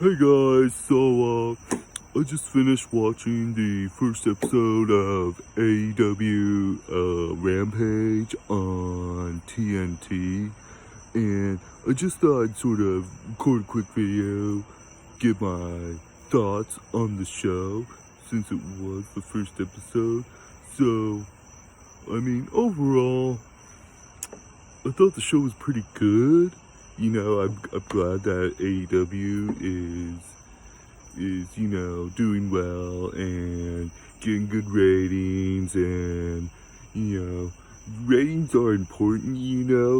Hey guys, so I just finished watching the first episode of AEW Rampage on TNT, and I just thought I'd sort of record a quick video, give my thoughts on the show, since it was the first episode. So, I mean, overall, I thought the show was pretty good. You know, I'm glad that AEW is doing well and getting good ratings, and ratings are important,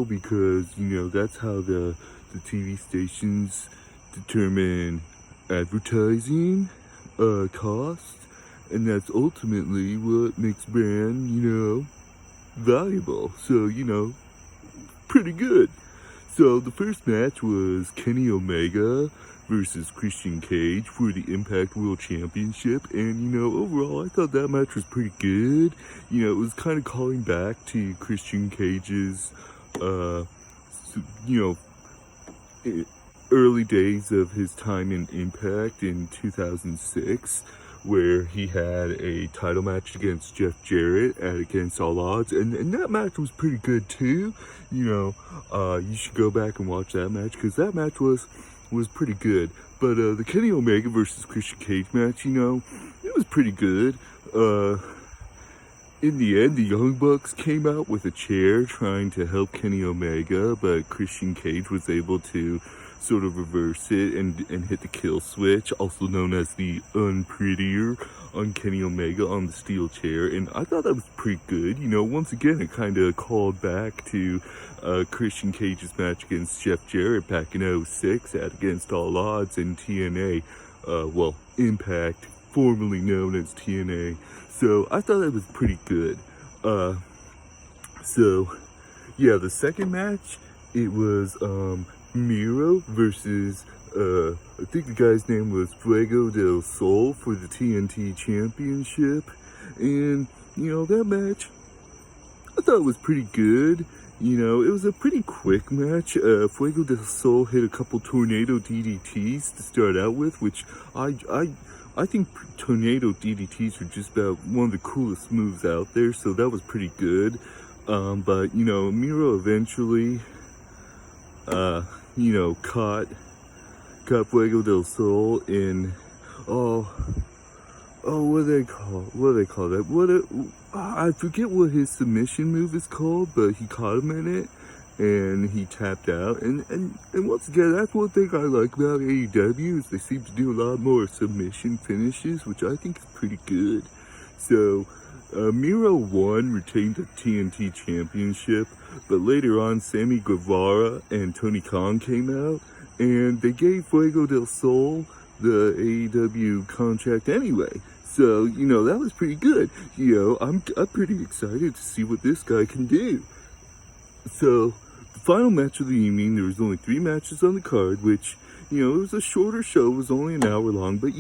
because that's how the TV stations determine advertising costs, and that's ultimately what makes brand valuable. So pretty good. So the first match was Kenny Omega versus Christian Cage for the Impact World Championship, and overall I thought that match was pretty good. It was kind of calling back to Christian Cage's early days of his time in Impact in 2006, where he had a title match against Jeff Jarrett at Against All Odds, and that match was pretty good too. You should go back and watch that match, because that match was pretty good. But the Kenny Omega versus Christian Cage match, it was pretty good. In the end, the Young Bucks came out with a chair trying to help Kenny Omega, but Christian Cage was able to sort of reverse it and hit the kill switch, also known as the unprettier, on Kenny Omega on the steel chair, and I thought that was pretty good. Once again, it kind of called back to Christian Cage's match against Jeff Jarrett back in 2006 at Against All Odds in TNA, Impact, formerly known as TNA. So I thought that was pretty good. The second match, it was Miro versus I think the guy's name was Fuego del Sol for the TNT Championship, and that match I thought was pretty good. It was a pretty quick match. Fuego del Sol hit a couple tornado DDTs to start out with, which I think tornado DDTs are just about one of the coolest moves out there, so that was pretty good. But Miro eventually caught Fuego del Sol in what do they call that? I forget what his submission move is called, but he caught him in it and he tapped out. And once again, that's one thing I like about AEW, is they seem to do a lot more submission finishes, which I think is pretty good. So Miro won, retained the TNT Championship, but later on Sammy Guevara and Tony Khan came out, and they gave Fuego del Sol the AEW contract anyway. So, that was pretty good. I'm pretty excited to see what this guy can do. So, the final match of the evening, there was only 3 matches on the card, which, it was a shorter show, it was only an hour long, but,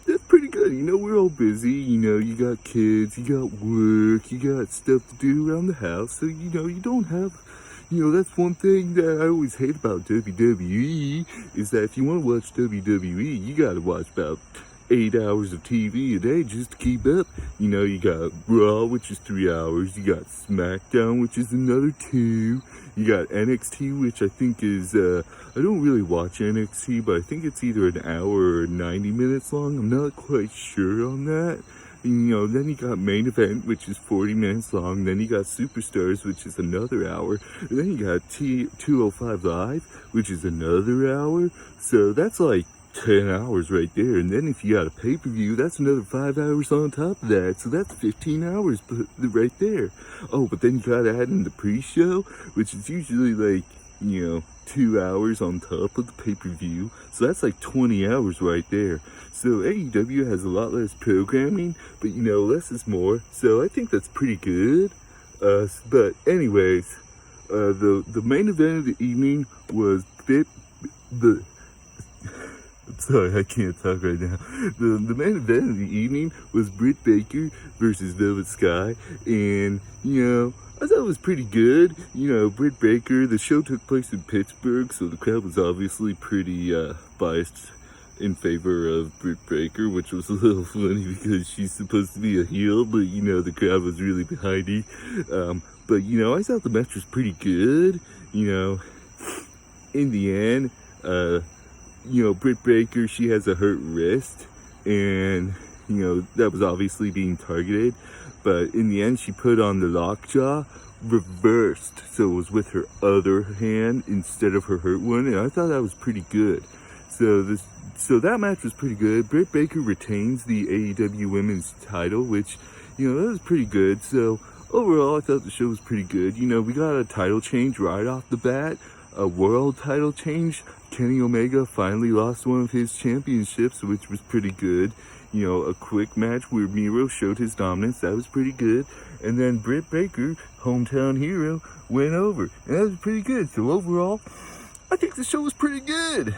that's pretty good. We're all busy, you got kids, you got work, you got stuff to do around the house, so, you don't have, that's one thing that I always hate about WWE, is that if you want to watch WWE, you gotta watch about 8 hours of TV a day just to keep up. You got Raw, which is 3 hours, you got SmackDown, which is another 2, you got NXT, which I think is, I don't really watch NXT, but I think it's either an hour or 90 minutes long, I'm not quite sure on that. Then you got Main Event, which is 40 minutes long, then you got Superstars, which is another hour, and then you got 205 Live, which is another hour, so that's like 10 hours right there. And then if you got a pay-per-view, that's another 5 hours on top of that, so that's 15 hours right there. Oh, but then you gotta add in the pre-show, which is usually like 2 hours on top of the pay-per-view, so that's like 20 hours right there. So AEW has a lot less programming, but less is more, so I think that's pretty good. But anyways, the main event of the evening was sorry, I can't talk right now. The main event of the evening was Britt Baker versus Velvet Sky, and I thought it was pretty good. You know, Britt Baker, the show took place in Pittsburgh, so the crowd was obviously pretty biased in favor of Britt Baker, which was a little funny because she's supposed to be a heel, but, you know, the crowd was really behind her. But, you know, I thought the match was pretty good. You know, in the end, you know, Britt Baker, she has a hurt wrist, and, you know, that was obviously being targeted. But in the end, she put on the lockjaw reversed, so it was with her other hand instead of her hurt one, and I thought that was pretty good. So that match was pretty good. Britt Baker retains the AEW Women's title, which, you know, that was pretty good. So overall, I thought the show was pretty good. You know, we got a title change right off the bat, a world title change. Kenny Omega finally lost one of his championships, which was pretty good. You know, a quick match where Miro showed his dominance. That was pretty good. And then Britt Baker, hometown hero, went over. And that was pretty good. So overall, I think the show was pretty good.